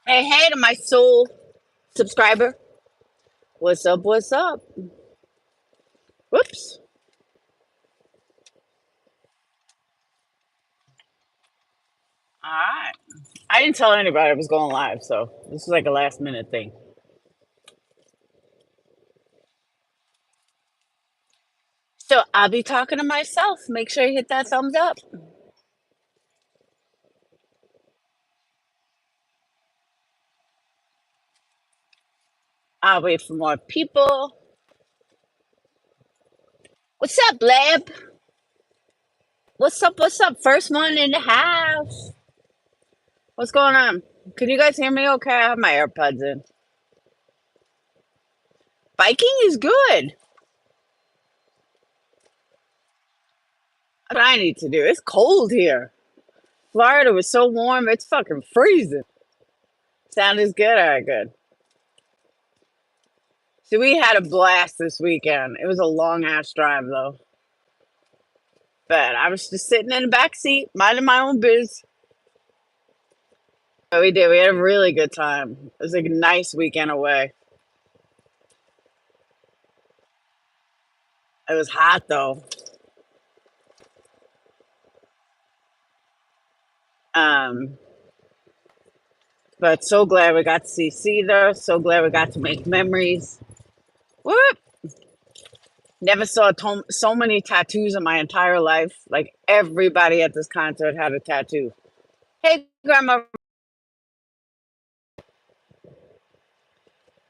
Hey to my soul subscriber. What's up? What's up? Whoops. All right. I didn't tell anybody I was going live, so this is like a last minute thing. So I'll be talking to myself. Make sure you hit that thumbs up. I'll wait for more people. What's up, Lab? What's up? What's up? First one in the house. What's going on? Can you guys hear me okay? I have my AirPods in. Biking is good. That's what I need to do. It's cold here. Florida was so warm, it's fucking freezing. Sound is good? All right, good. So we had a blast this weekend. It was a long ass drive though. But I was just sitting in the back seat, minding my own biz. But we did. We had a really good time. It was like a nice weekend away. It was hot though. Um, but so glad we got to see Cedar. So glad we got to make memories. Whoop! Never saw so many tattoos in my entire life. Like everybody at this concert had a tattoo. Hey, Grandma.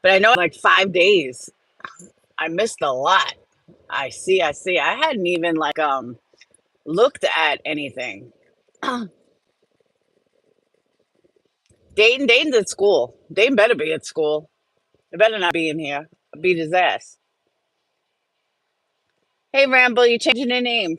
But I know like 5 days. I missed a lot. I see. I hadn't even like looked at anything. Dayton's at school. Dayton better be at school. They better not be in here. I'll beat his ass. Hey, Ramble, you changing your name.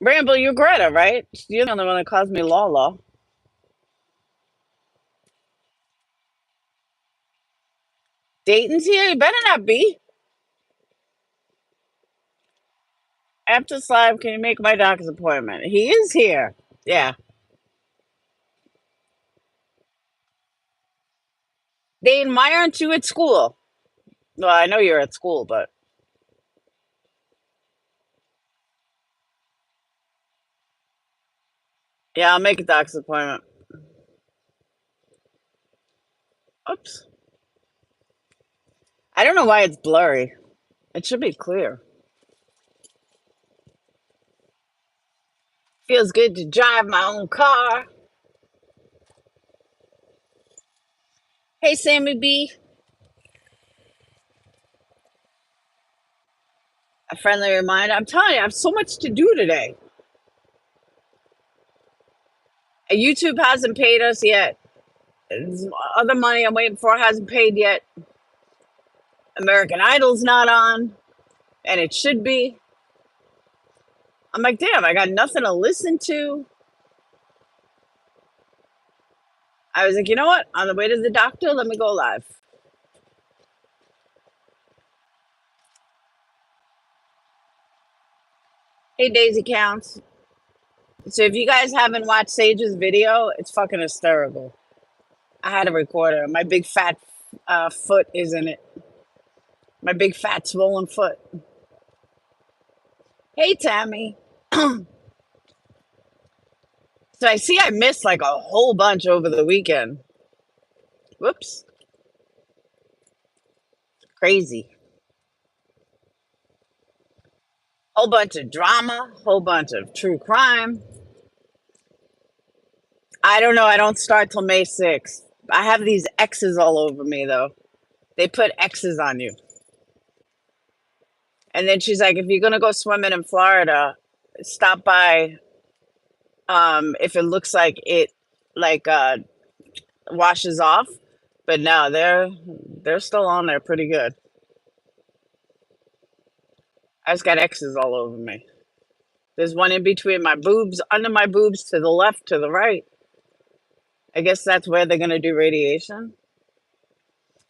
Ramble, you're Greta, right? You're the only one that calls me Lala. Dayton's here? You better not be. After this live, can you make my doctor's appointment? He is here. Yeah. Dayton, why aren't you at school? Well, I know you're at school, but yeah, I'll make a doctor's appointment. Oops. I don't know why it's blurry. It should be clear. Feels good to drive my own car. Hey, Sammy B. A friendly reminder. I'm telling you, I have so much to do today. YouTube hasn't paid us yet. Other money I'm waiting for hasn't paid yet. American Idol's not on, and it should be. I'm like, damn, I got nothing to listen to. I was like, you know what? On the way to the doctor, let me go live. Hey, Daisy Counts. So if you guys haven't watched Sage's video, it's fucking hysterical. I had a recorder. My big fat foot is in it. My big fat swollen foot. Hey, Tammy. So I see I missed like a whole bunch over the weekend. Whoops. Crazy. Whole bunch of drama, whole bunch of true crime. I don't know. I don't start till May 6th. I have these X's all over me though. They put X's on you. And then she's like, if you're gonna go swimming in Florida, stop by if it looks like it like washes off. But no, they're still on there pretty good. I just got X's all over me. There's one in between my boobs, under my boobs, to the left, to the right. I guess that's where they're gonna do radiation.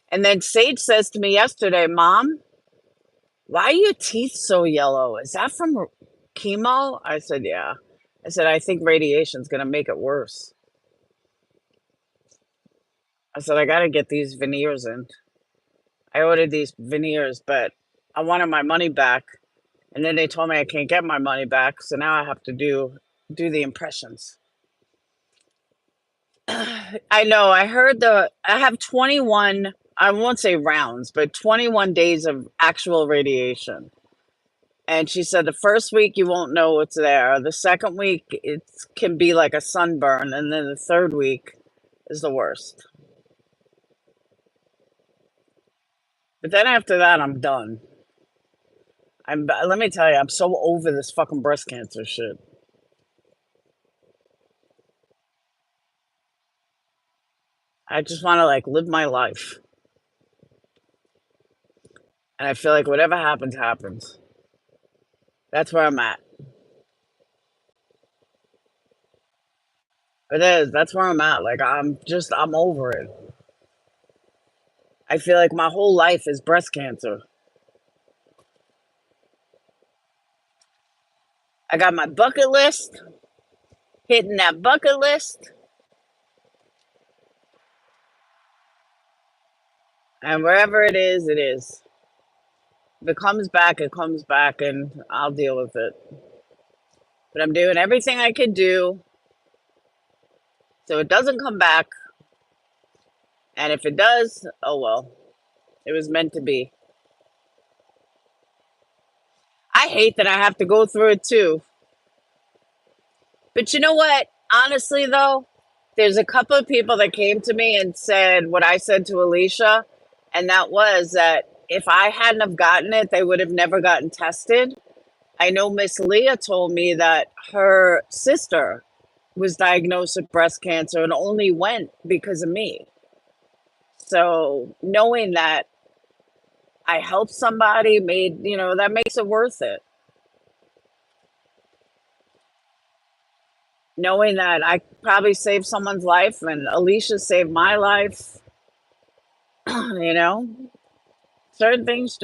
And then Sage says to me yesterday, Mom, why are your teeth so yellow? Is that from chemo? I said, yeah. I said, I think radiation's going to make it worse. I said, I got to get these veneers in. I ordered these veneers, but I wanted my money back. And then they told me I can't get my money back. So now I have to do the impressions. I know. I heard I have 21, I won't say rounds, but 21 days of actual radiation. And she said the first week you won't know what's there. The second week it can be like a sunburn. And then the third week is the worst. But then after that, I'm done. Let me tell you, I'm so over this fucking breast cancer shit. I just want to like live my life. And I feel like whatever happens, happens. That's where I'm at. It is. That's where I'm at. Like, I'm over it. I feel like my whole life is breast cancer. I got my bucket list, hitting that bucket list. And wherever it is, it is. If it comes back, it comes back, and I'll deal with it. But I'm doing everything I could do so it doesn't come back. And if it does, oh well. It was meant to be. I hate that I have to go through it too. But you know what? Honestly, though, there's a couple of people that came to me and said what I said to Alicia, and that was that if I hadn't have gotten it, they would have never gotten tested. I know Miss Leah told me that her sister was diagnosed with breast cancer and only went because of me. So knowing that I helped somebody that makes it worth it. Knowing that I probably saved someone's life and Alicia saved my life, certain things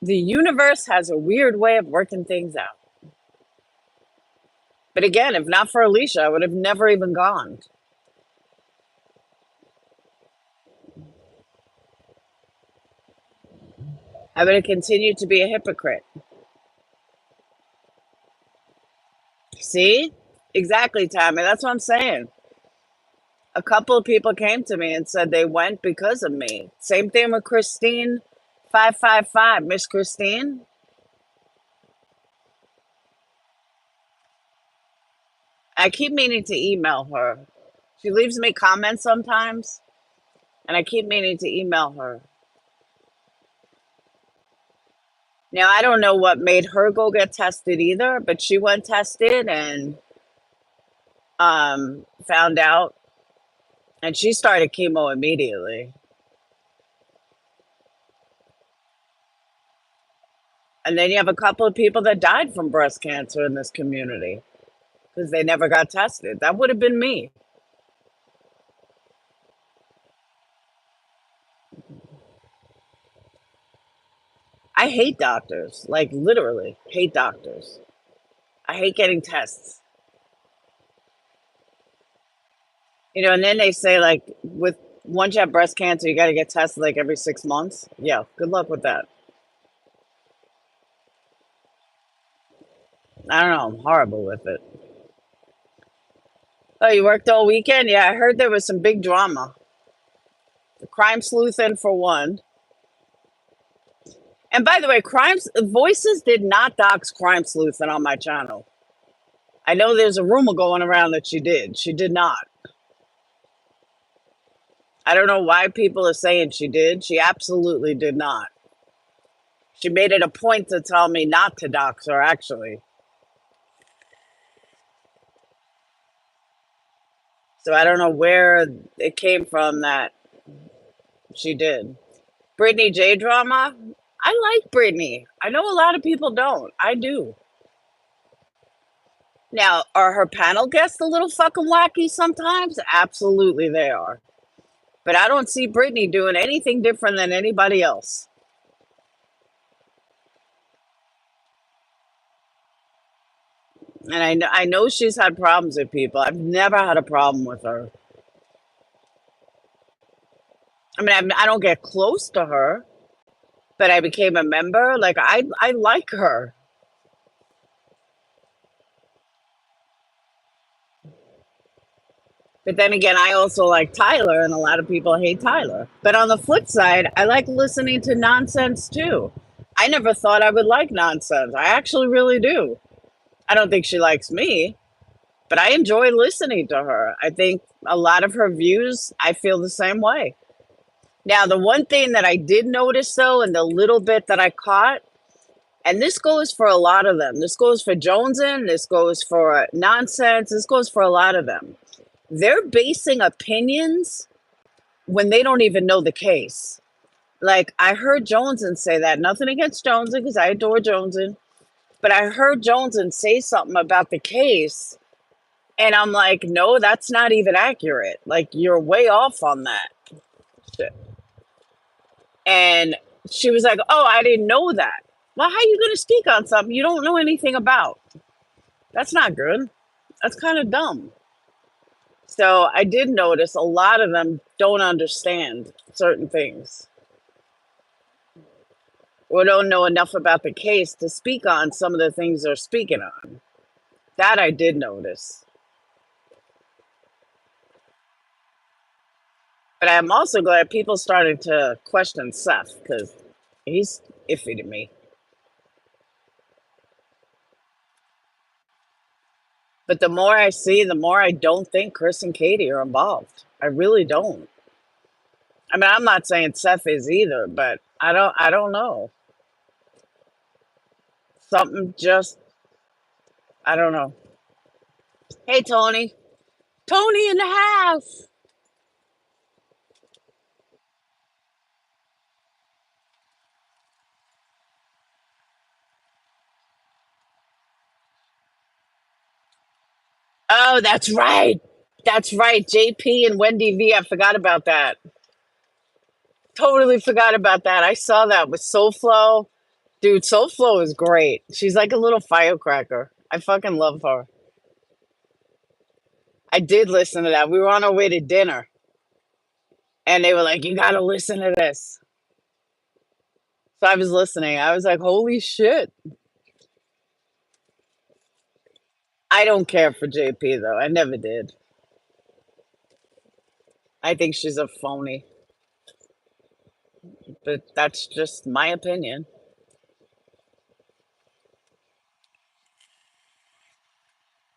the universe has a weird way of working things out. But again, if not for Alicia, I would have never even gone. I would have continued to be a hypocrite. See? Exactly, Tammy. That's what I'm saying. A couple of people came to me and said they went because of me. Same thing with Christine 555. Miss Christine. I keep meaning to email her. She leaves me comments sometimes, and I keep meaning to email her. Now, I don't know what made her go get tested either, but she went tested and found out, and she started chemo immediately. And then you have a couple of people that died from breast cancer in this community because they never got tested. That would have been me. I hate doctors, like literally hate doctors. I hate getting tests. And then they say like once you have breast cancer, you got to get tested like every 6 months. Yeah, good luck with that. I don't know. I'm horrible with it. Oh, you worked all weekend? Yeah, I heard there was some big drama. The crime sleuthing for one. And by the way, Voices did not dox crime sleuthing on my channel. I know there's a rumor going around that she did. She did not. I don't know why people are saying she did. She absolutely did not. She made it a point to tell me not to dox her, actually. So I don't know where it came from that she did. Brittany J drama? I like Brittany. I know a lot of people don't. I do. Now, are her panel guests a little fucking wacky sometimes? Absolutely they are. But I don't see Brittany doing anything different than anybody else. And I know she's had problems with people. I've never had a problem with her. I mean, I don't get close to her, but I became a member. Like I like her. But then again, I also like Tyler, and a lot of people hate Tyler. But on the flip side, I like listening to nonsense too. I never thought I would like nonsense. I actually really do. I don't think she likes me, but I enjoy listening to her. I think a lot of her views, I feel the same way. Now, the one thing that I did notice though, and the little bit that I caught, and this goes for a lot of them. This goes for Joneson, this goes for nonsense, this goes for a lot of them. They're basing opinions when they don't even know the case. Like I heard Joneson say that. Nothing against Joneson because I adore Joneson, but I heard Joneson say something about the case, and I'm like, no, that's not even accurate. Like you're way off on that shit. And she was like, oh, I didn't know that. Well, how are you going to speak on something you don't know anything about? That's not good. That's kind of dumb. So I did notice a lot of them don't understand certain things or don't know enough about the case to speak on some of the things they're speaking on. That I did notice. But I'm also glad people started to question Seth because he's iffy to me. But the more I see, the more I don't think Chris and Katie are involved. I really don't. I mean, I'm not saying Seth is either, but I don't know. Something just I don't know. Hey Tony. Tony in the house. Oh, that's right. That's right. JP and Wendy V. I forgot about that. Totally forgot about that. I saw that with SoFlo. Dude, SoFlo is great. She's like a little firecracker. I fucking love her. I did listen to that. We were on our way to dinner and they were like, you gotta listen to this. So I was listening. I was like, holy shit. I don't care for JP though. I never did. I think she's a phony, but that's just my opinion.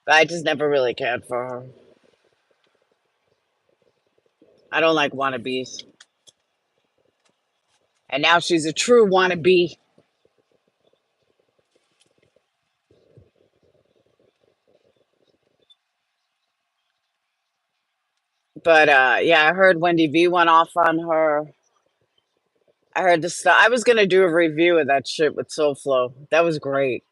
But I just never really cared for her. I don't like wannabes. And now she's a true wannabe. But yeah, I heard Wendy V went off on her. I heard the stuff. I was gonna do a review of that shit with SoFlo. That was great.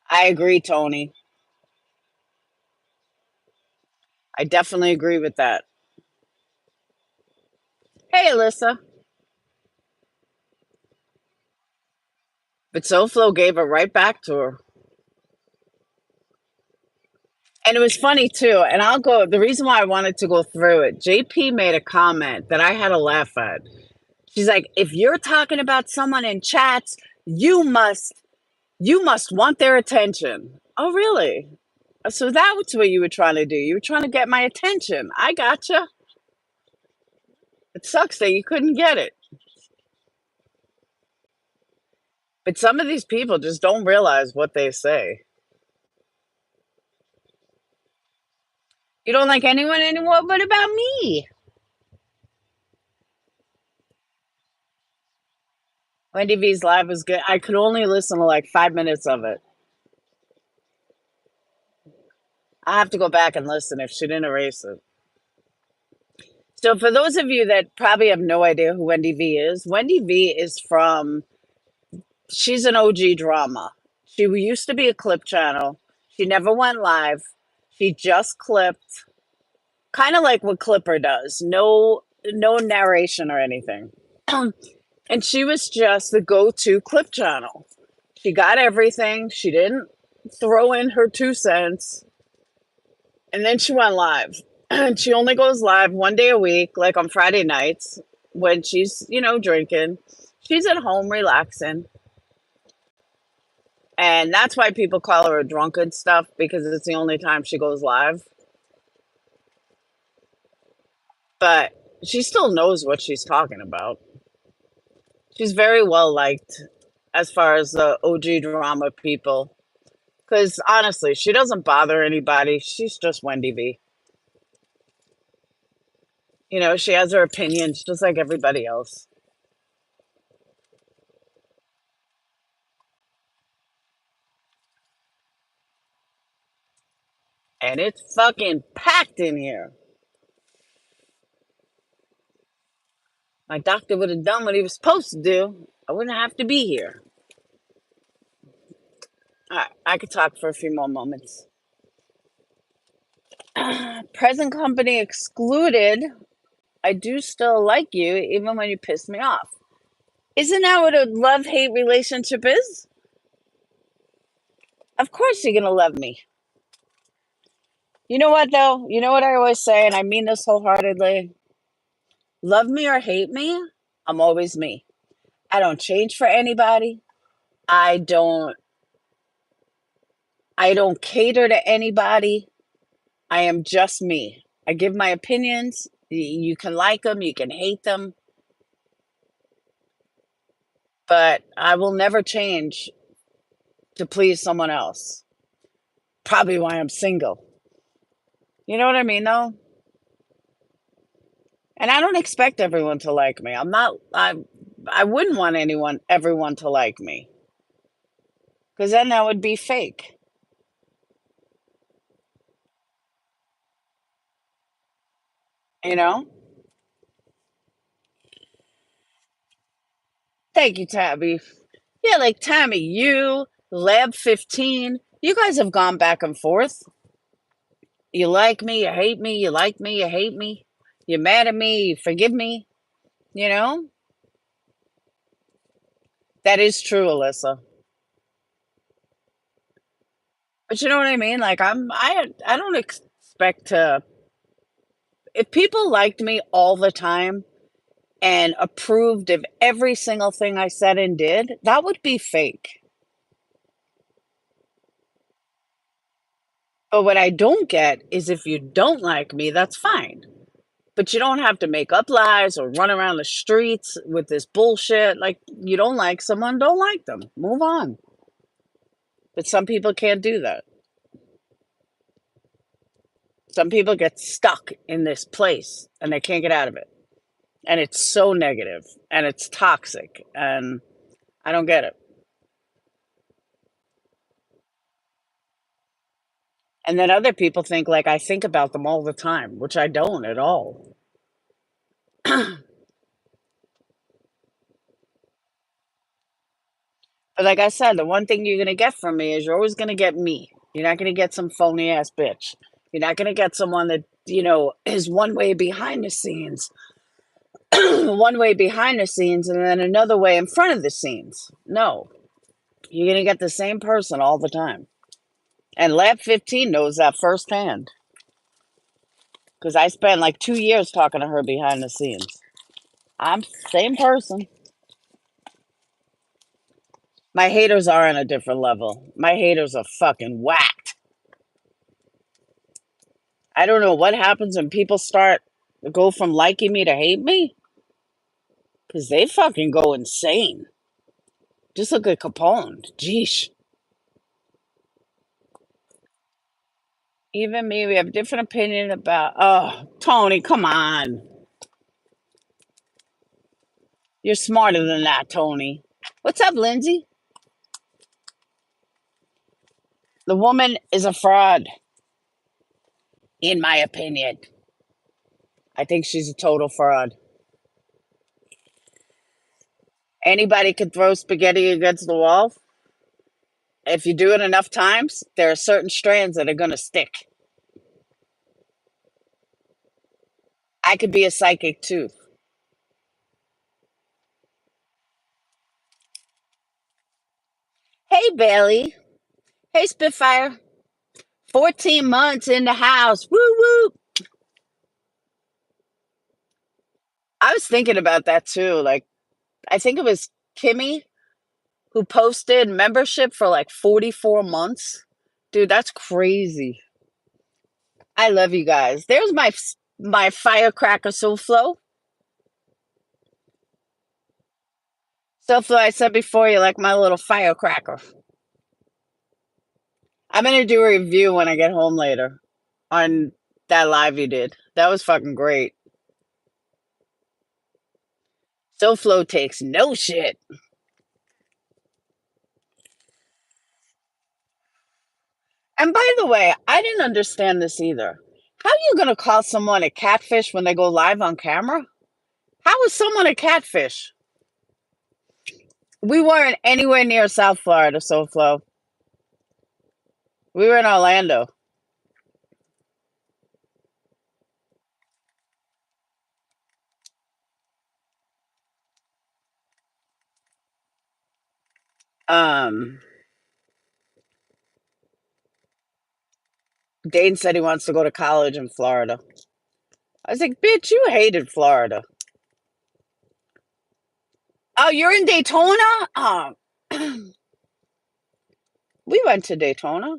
I agree, Tony. I definitely agree with that. Hey, Alyssa. But SoFlo gave it right back to her. And it was funny too. And I'll go, the reason why I wanted to go through it, JP made a comment that I had to laugh at. She's like, if you're talking about someone in chats, you must you must want their attention. Oh, really? So that was what you were trying to do. You were trying to get my attention. I gotcha. It sucks that you couldn't get it. But some of these people just don't realize what they say. You don't like anyone anymore? What about me? Wendy V's live was good. I could only listen to like 5 minutes of it. I have to go back and listen if she didn't erase it. So, for those of you that probably have no idea who Wendy V is from, she's an OG drama. She used to be a clip channel. She never went live. She just clipped, kind of like what Clipper does. No narration or anything. And she was just the go-to clip channel. She got everything. She didn't throw in her 2 cents. And then she went live. And she only goes live 1 day a week, like on Friday nights when she's, drinking. She's at home relaxing. And that's why people call her a drunken stuff, because it's the only time she goes live. But she still knows what she's talking about. She's very well liked as far as the OG drama people. Because honestly, she doesn't bother anybody. She's just Wendy B. She has her opinions just like everybody else. And it's fucking packed in here. My doctor would have done what he was supposed to do. I wouldn't have to be here. All right, I could talk for a few more moments. Present company excluded. I do still like you, even when you piss me off. Isn't that what a love-hate relationship is? Of course you're going to love me. You know what, though? You know what I always say, and I mean this wholeheartedly? Love me or hate me, I'm always me. I don't change for anybody. I don't I don't cater to anybody. I am just me. I give my opinions. You can like them, you can hate them, but I will never change to please someone else. Probably why I'm single. You know what I mean, though? And I don't expect everyone to like me. I wouldn't want everyone to like me, because then that would be fake, you know? Thank you, Tabby. Yeah, like Tammy, you, Lab 15, you guys have gone back and forth. You like me, you hate me, you like me, you hate me. You're mad at me, you forgive me, you know? That is true, Alyssa. But you know what I mean? Like I don't expect to, if people liked me all the time and approved of every single thing I said and did, that would be fake. But what I don't get is, if you don't like me, that's fine. But you don't have to make up lies or run around the streets with this bullshit. Like, you don't like someone, don't like them. Move on. But some people can't do that. Some people get stuck in this place and they can't get out of it. And it's so negative and it's toxic. And I don't get it. And then other people think like I think about them all the time, which I don't at all. But like I said, the one thing you're gonna get from me is you're always gonna get me. You're not gonna get some phony ass bitch. You're not gonna get someone that, is one way behind the scenes, one way behind the scenes, and then another way in front of the scenes. No, you're gonna get the same person all the time. And Lab 15 knows that firsthand, because I spent like 2 years talking to her behind the scenes. I'm same person. My haters are on a different level. My haters are fucking whacked. I don't know what happens when people start go from liking me to hate me, because they fucking go insane. Just look at Capone. Jeesh. Even me, we have different opinion about. Oh, Tony, come on. You're smarter than that, Tony. What's up, Lindsay? The woman is a fraud, in my opinion. I think she's a total fraud. Anybody could throw spaghetti against the wall. If you do it enough times, there are certain strands that are going to stick. I could be a psychic too. Hey, Bailey. Hey, Spitfire. 14 months in the house. Woo woo. I was thinking about that too. Like, I think it was Kimmy who posted membership for like 44 months. Dude, that's crazy. I love you guys. There's my firecracker SoFlo. SoFlo, I said before, you like my little firecracker. I'm gonna do a review when I get home later on that live you did. That was fucking great. SoFlo takes no shit. And by the way, I didn't understand this either. How are you gonna call someone a catfish when they go live on camera? How is someone a catfish? We weren't anywhere near South Florida, SoFlo. We were in Orlando. Um, Dane said he wants to go to college in Florida. I was like, bitch, you hated Florida. Oh, you're in Daytona? We went to Daytona.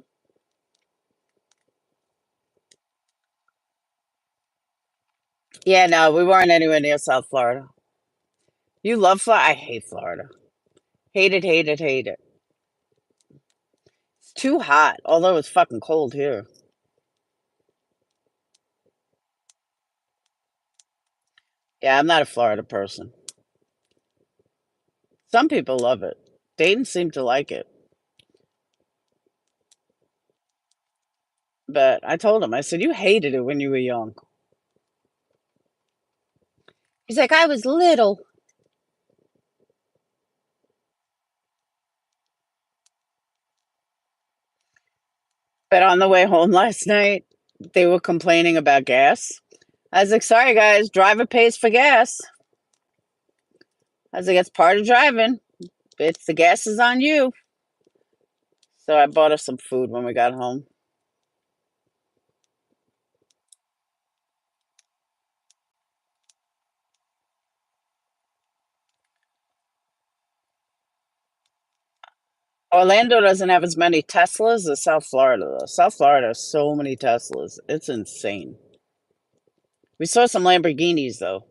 Yeah, no, we weren't anywhere near South Florida. You love Florida? I hate Florida. Hate it, hate it, hate it. It's too hot, although it's fucking cold here. Yeah, I'm not a Florida person. Some people love it. Dayton seemed to like it. But I told him, I said, you hated it when you were young. He's like, I was little. But on the way home last night, they were complaining about gas. I was like, sorry, guys, driver pays for gas. I was like, it's part of driving. It's the gas is on you. So I bought us some food when we got home. Orlando doesn't have as many Teslas as South Florida, though. South Florida has so many Teslas. It's insane. We saw some Lamborghinis, though.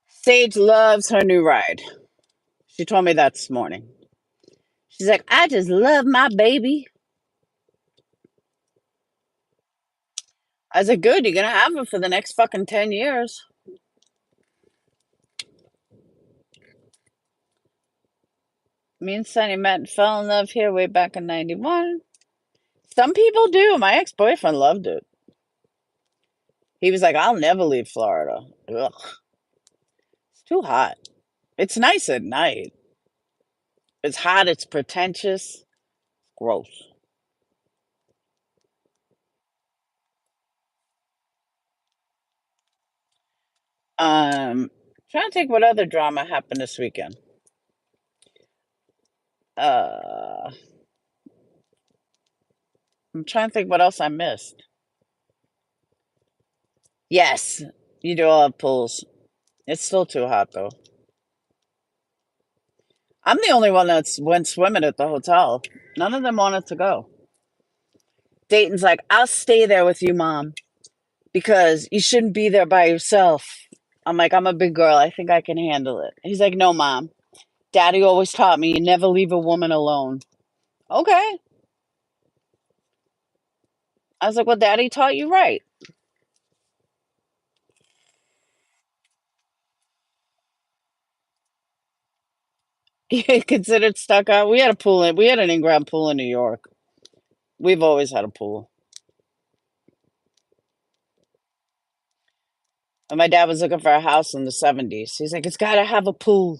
Sage loves her new ride. She told me that this morning. She's like, I just love my baby. I was like, good, you're going to have her for the next fucking 10 years. Me and Sonny met and fell in love here way back in 91. Some people do. My ex-boyfriend loved it. He was like, I'll never leave Florida. Ugh. It's too hot. It's nice at night. It's hot, it's pretentious. Gross. Trying to think what other drama happened this weekend. Uh, I'm trying to think what else I missed. Yes, you do all have pools. It's still too hot though. I'm the only one that's went swimming at the hotel. None of them wanted to go. Dayton's like, I'll stay there with you, Mom, because you shouldn't be there by yourself. I'm like, I'm a big girl. I think I can handle it. He's like, no, Mom. Daddy always taught me you never leave a woman alone. Okay. I was like, well, Daddy taught you right. You considered stuck out. We had a pool we had an in-ground pool in New York. We've always had a pool. And my dad was looking for a house in the 70s. He's like, it's got to have a pool.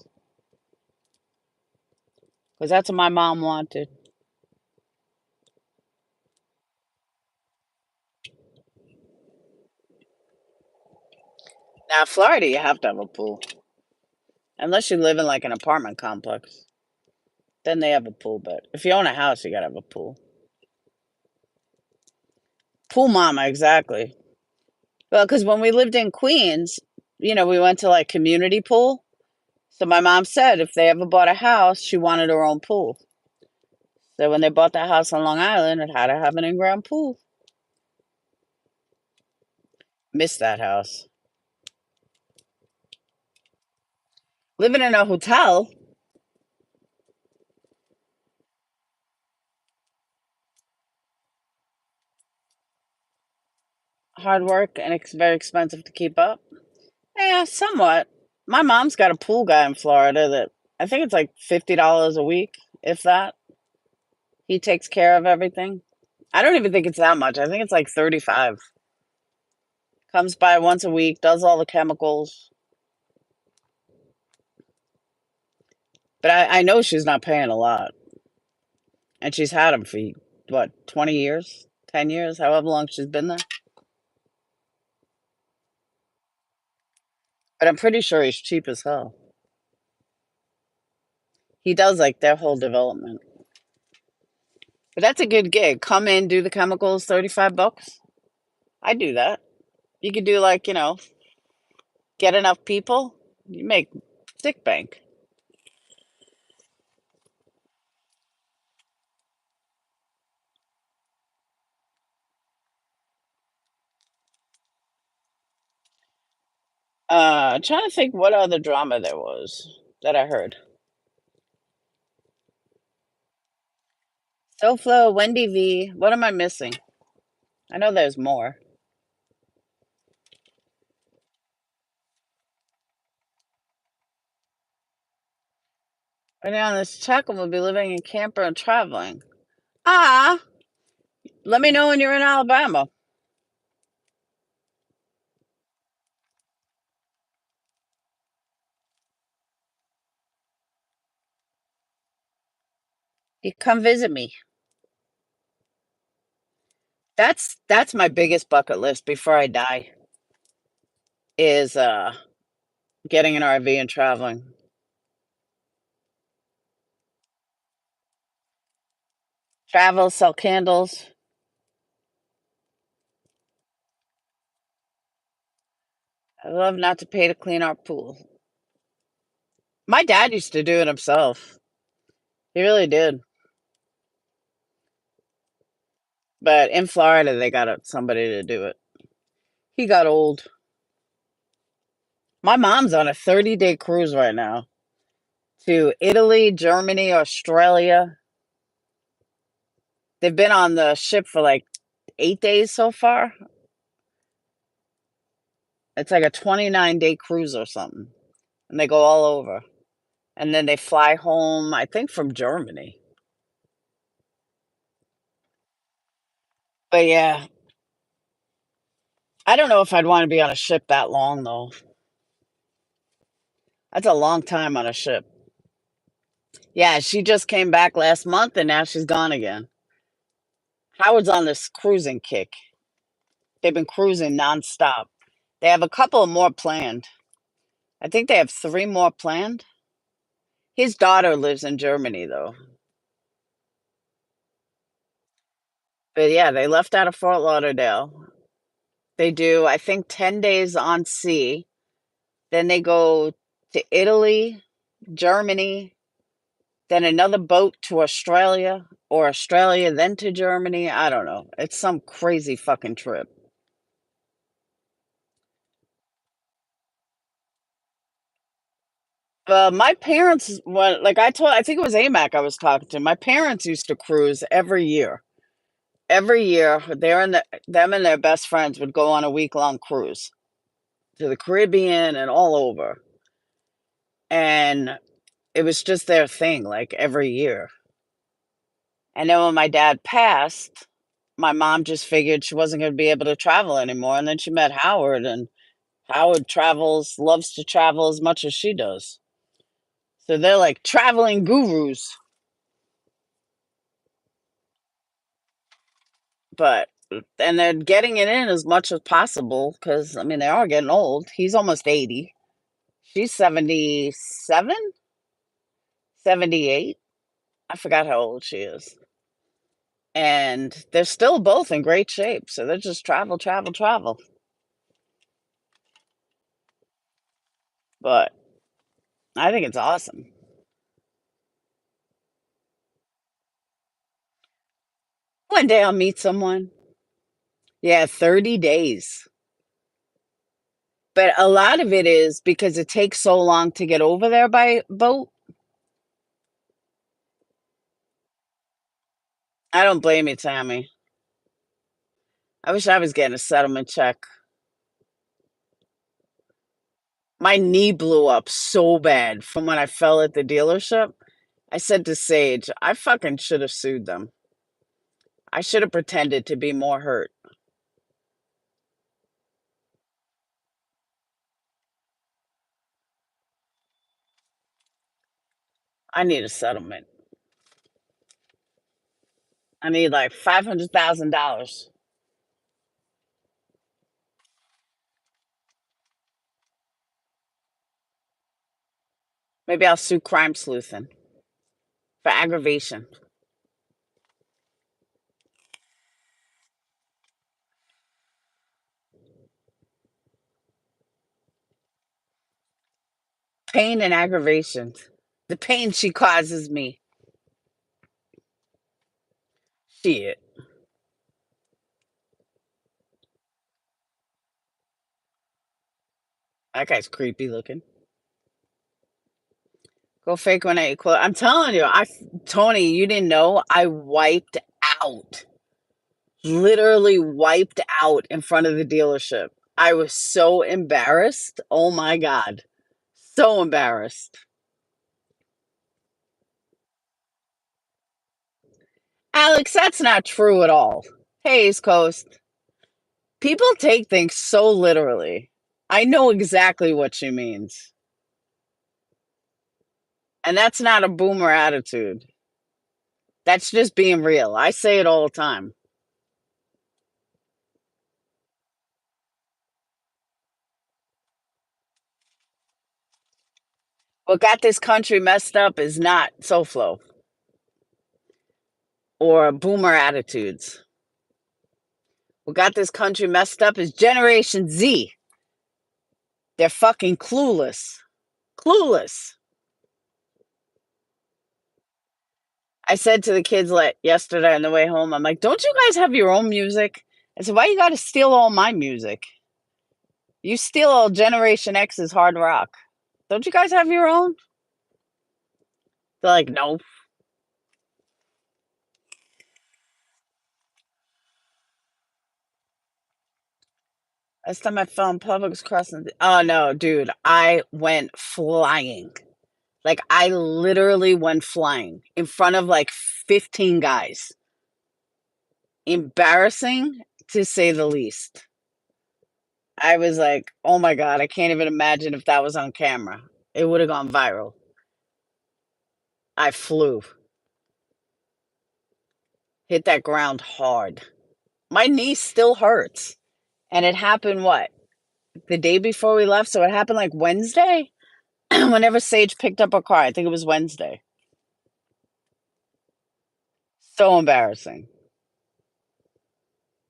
Because that's what my mom wanted. Now, Florida, you have to have a pool. Unless you live in like an apartment complex. Then they have a pool. But if you own a house, you got to have a pool. Pool mama, exactly. Well, because when we lived in Queens, we went to like community pool. So my mom said if they ever bought a house, she wanted her own pool. So when they bought that house on Long Island, it had to have an in-ground pool. Missed that house. Living in a hotel, hard work, and it's very expensive to keep up. Yeah, somewhat. My mom's got a pool guy in Florida that I think it's like $50 a week, if that. He takes care of everything. I don't even think it's that much. I think it's like 35. Comes by once a week, does all the chemicals. But I know she's not paying a lot. And she's had him for, what, 20 years? 10 years? However long she's been there. But I'm pretty sure he's cheap as hell. He does like their whole development. But that's a good gig. Come in, do the chemicals, $35. I do that. You could do like, get enough people, you make sick bank. Trying to think what other drama there was that I heard. SoFlo, Wendy V. What am I missing? I know there's more. Right now on this check, we'll be living in camper and traveling. Ah, let me know when you're in Alabama. You come visit me. That's my biggest bucket list before I die is getting an RV and traveling. Travel, sell candles. I love not to pay to clean our pool. My dad used to do it himself. He really did. But in Florida, they got somebody to do it. He got old. My mom's on a 30-day cruise right now to Italy, Germany, Australia. They've been on the ship for like 8 days so far. It's like a 29-day cruise or something. And they go all over. And then they fly home, I think, from Germany. But yeah, I don't know if I'd want to be on a ship that long, though. That's a long time on a ship. Yeah, she just came back last month and now she's gone again. Howard's on this cruising kick. They've been cruising nonstop. They have a couple more planned. I think they have 3 more planned. His daughter lives in Germany, though. But yeah, they left out of Fort Lauderdale. They do, I think, 10 days on sea. Then they go to Italy, Germany, then another boat to Australia, or Australia, then to Germany. I don't know. It's some crazy fucking trip. My parents, like I think it was AMAC I was talking to. My parents used to cruise every year. Every year, them and their best friends would go on a week-long cruise to the Caribbean and all over. And it was just their thing, like every year. And then when my dad passed, my mom just figured she wasn't going to be able to travel anymore. And then she met Howard, and Howard loves to travel as much as she does. So they're like traveling gurus. But and they're getting it in as much as possible because, I mean, they are getting old. He's almost 80. She's 77, 78. I forgot how old she is. And they're still both in great shape. So they're just travel, travel, travel. But I think it's awesome. One day I'll meet someone. Yeah, 30 days. But a lot of it is because it takes so long to get over there by boat. I don't blame you, Tammy. I wish I was getting a settlement check. My knee blew up so bad from when I fell at the dealership. I said to Sage, I fucking should have sued them. I should have pretended to be more hurt. I need a settlement. I need like $500,000. Maybe I'll sue Crime Sleuthing for aggravation. Pain and aggravation. The pain she causes me. Shit. That guy's creepy looking. Go fake when I eat clothes. I'm telling you, Tony, you didn't know I wiped out. Literally wiped out in front of the dealership. I was so embarrassed. Oh my God. So embarrassed. Alex, that's not true at all. Hey, East Coast. People take things so literally. I know exactly what she means. And that's not a boomer attitude. That's just being real. I say it all the time. What got this country messed up is not SoFlo or boomer attitudes. What got this country messed up is Generation Z. They're fucking clueless. Clueless. I said to the kids yesterday on the way home, I'm like, don't you guys have your own music? I said, why you got to steal all my music? You steal all Generation X's hard rock. Don't you guys have your own? They're like, no. Last time I fell in public was crossing. Oh no, dude, I went flying. Like I literally went flying in front of like 15 guys. Embarrassing to say the least. I was like, oh my God, I can't even imagine if that was on camera. It would have gone viral. I flew, hit that ground hard. My knee still hurts. And it happened what? The day before we left. So it happened like Wednesday. Whenever Sage picked up her car, I think it was Wednesday. So embarrassing.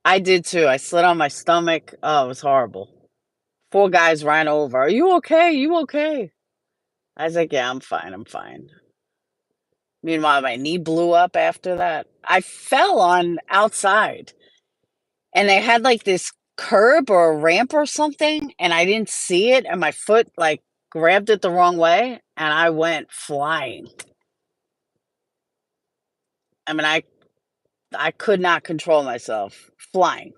I did too. I slid on my stomach. Oh, it was horrible. 4 guys ran over. Are you okay? You okay? I was like, yeah, I'm fine. I'm fine. Meanwhile, my knee blew up after that. I fell on outside and they had like this curb or a ramp or something and I didn't see it and my foot like grabbed it the wrong way and I went flying. I mean, I could not control myself flying.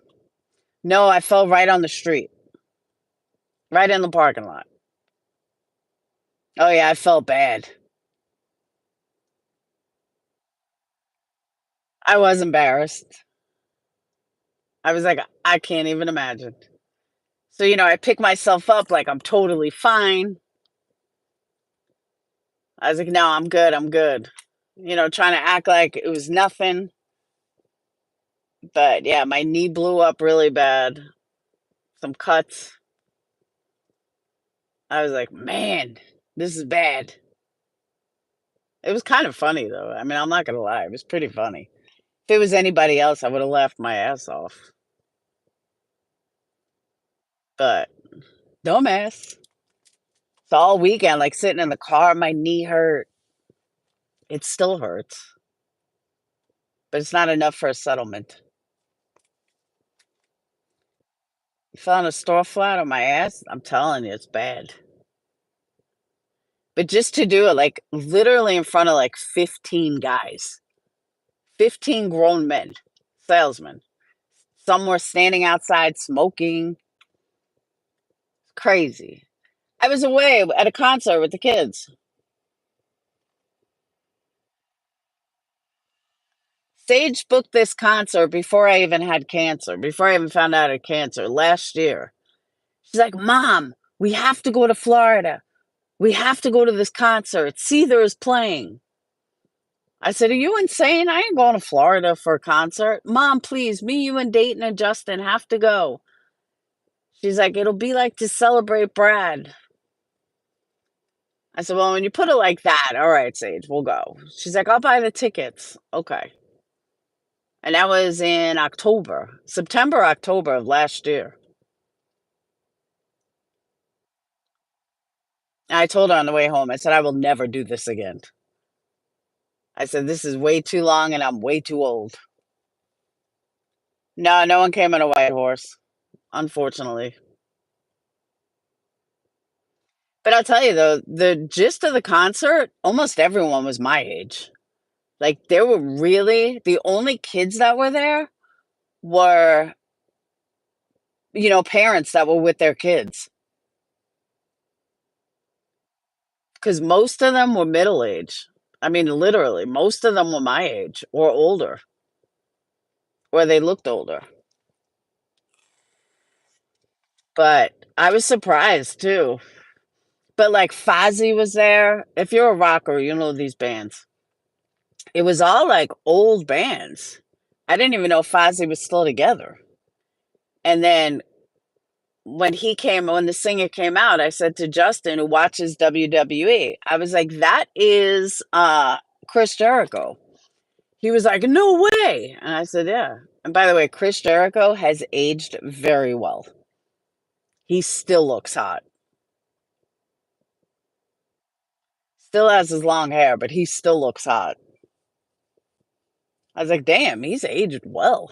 No, I fell right on the street, right in the parking lot. Oh yeah, I felt bad. I was embarrassed. I was like, I can't even imagine. So, I pick myself up like I'm totally fine. I was like, no, I'm good. I'm good. Trying to act like it was nothing. But yeah, my knee blew up really bad. Some cuts. I was like, man, this is bad. It was kind of funny though. I mean, I'm not gonna lie, it was pretty funny. If it was anybody else, I would have laughed my ass off. But dumbass. So all weekend, like sitting in the car, my knee hurt. It still hurts, but it's not enough for a settlement. Fell on a store flat on my ass. I'm telling you, it's bad. But just to do it, like literally in front of like 15 guys, 15 grown men, salesmen. Some were standing outside smoking. Crazy. I was away at a concert with the kids. Sage booked this concert before I even had cancer, before I even found out I had cancer last year. She's like, Mom, we have to go to Florida. We have to go to this concert. Seether is playing. I said, Are you insane? I ain't going to Florida for a concert. Mom, please, me, you, and Dayton and Justin have to go. She's like, It'll be like to celebrate Brad. I said, Well, when you put it like that, all right, Sage, we'll go. She's like, I'll buy the tickets. Okay. And that was in October, September, October of last year. And I told her on the way home, I said, I will never do this again. I said, This is way too long and I'm way too old. No, no one came on a white horse, unfortunately. But I'll tell you though, the gist of the concert, almost everyone was my age. Like there were really the only kids that were there were, parents that were with their kids. Because most of them were middle age. I mean, literally, most of them were my age or older, or they looked older. But I was surprised too. But like Fozzy was there. If you're a rocker, you know these bands. It was all like old bands. I didn't even know Fozzy was still together. And then when the singer came out, I said to Justin, who watches WWE, I was like, that is Chris Jericho. He was like, no way. And I said, yeah. And by the way, Chris Jericho has aged very well. He still looks hot. Still has his long hair, but he still looks hot. I was like, damn, he's aged well.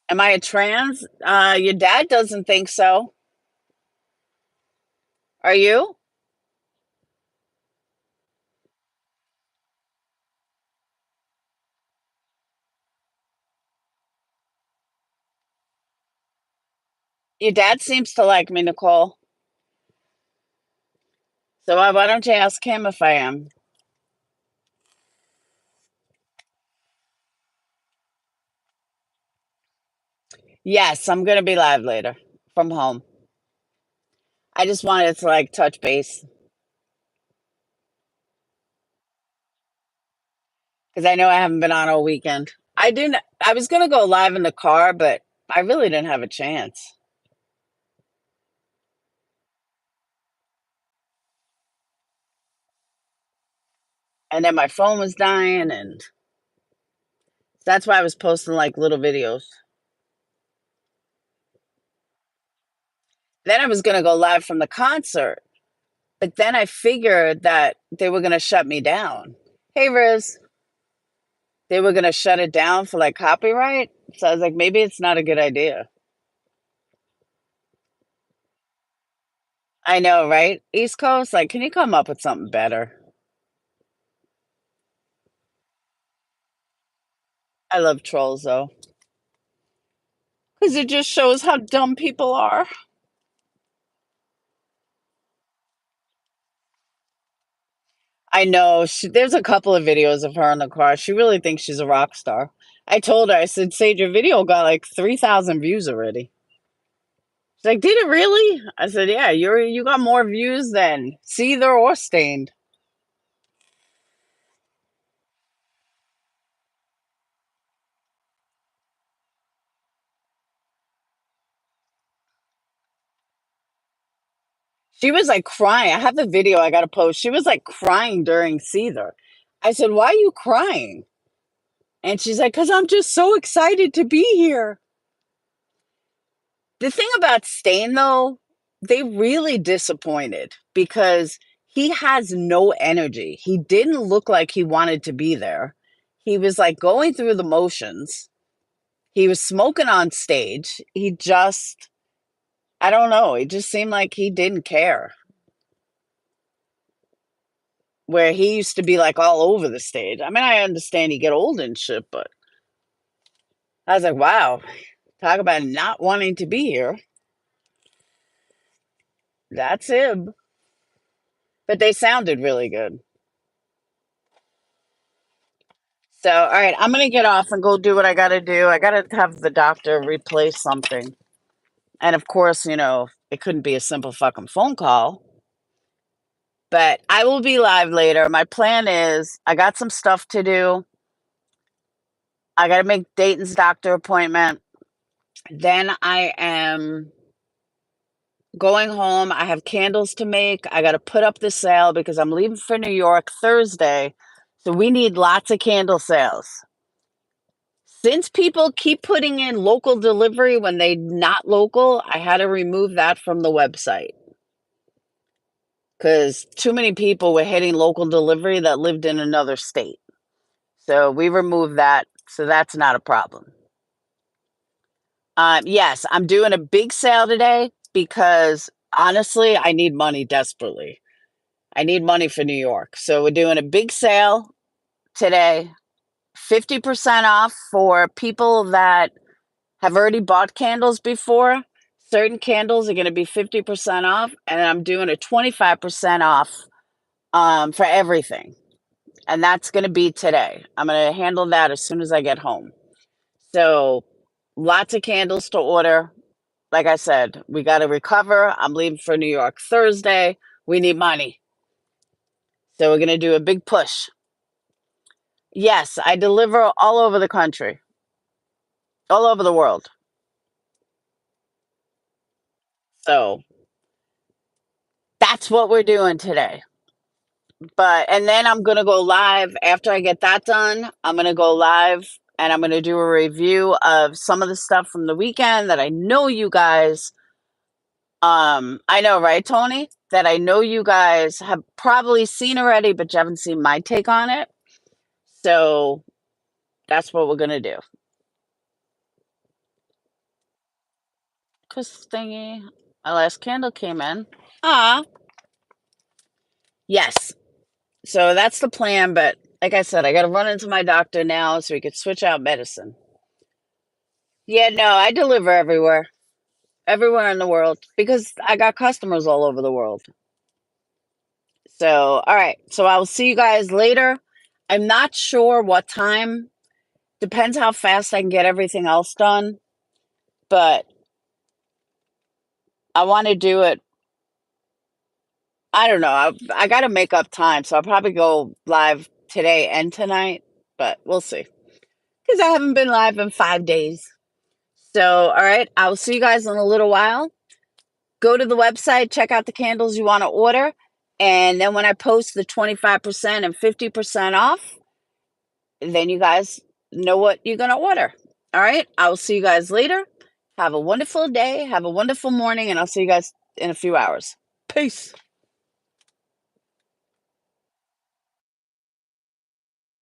Am I a trans? Your dad doesn't think so. Are you? Your dad seems to like me, Nicole. So why don't you ask him if I am? Yes, I'm gonna be live later from home. I just wanted to like touch base because I know I haven't been on all weekend. I didn't. I was gonna go live in the car, but I really didn't have a chance. And then my phone was dying, and that's why I was posting like little videos. Then I was gonna go live from the concert, but then I figured that they were gonna shut me down. Hey, Riz, they were gonna shut it down for like copyright. So I was like, maybe it's not a good idea. I know, right? East Coast, like, can you come up with something better? I love trolls though, because it just shows how dumb people are. I know. There's a couple of videos of her in the car. She really thinks she's a rock star. I told her, I said, Sage, your video got like 3,000 views already. She's like, did it really? I said, yeah, you got more views than Seether or Stained. She was like crying. I have the video I got to post. She was like crying during Seether. I said, "Why are you crying?" And she's like, "Because I'm just so excited to be here." The thing about Stain, though, they really disappointed because he has no energy. He didn't look like he wanted to be there. He was like going through the motions. He was smoking on stage. I don't know. It just seemed like he didn't care. Where he used to be like all over the stage. I mean, I understand you get old and shit, but I was like, wow, talk about not wanting to be here. That's him. But they sounded really good. So, all right, I'm going to get off and go do what I got to do. I got to have the doctor replace something. And of course, it couldn't be a simple fucking phone call. But I will be live later. My plan is I got some stuff to do. I got to make Dayton's doctor appointment. Then I am going home. I have candles to make. I got to put up the sale because I'm leaving for New York Thursday. So we need lots of candle sales. Since people keep putting in local delivery when they not local, I had to remove that from the website. Because too many people were hitting local delivery that lived in another state. So we removed that. So that's not a problem. Yes, I'm doing a big sale today because honestly, I need money desperately. I need money for New York. So we're doing a big sale today, 50% off for people that have already bought candles before. Certain candles are going to be 50% off, and I'm doing a 25% off for everything. And that's going to be today. I'm going to handle that as soon as I get home. So lots of candles to order. Like I said, we got to recover. I'm leaving for New York Thursday. We need money. So we're going to do a big push. Yes, I deliver all over the country, all over the world. So that's what we're doing today. And then I'm going to go live after I get that done. I'm going to go live and I'm going to do a review of some of the stuff from the weekend that I know you guys, I know, right, Tony? That I know you guys have probably seen already, but you haven't seen my take on it. So that's what we're going to do. Chris thingy, my last candle came in. Yes. So that's the plan. But like I said, I got to run into my doctor now so we could switch out medicine. Yeah, no, I deliver everywhere in the world because I got customers all over the world. So, all right. So I will see you guys later. I'm not sure what time. Depends how fast I can get everything else done. But I want to do it. I don't know. I got to make up time. So I'll probably go live today and tonight. But we'll see. Because I haven't been live in 5 days. So, all right. I will see you guys in a little while. Go to the website, check out the candles you want to order. And then when I post the 25% and 50% off, then you guys know what you're going to order. All right. I will see you guys later. Have a wonderful day. Have a wonderful morning. And I'll see you guys in a few hours. Peace.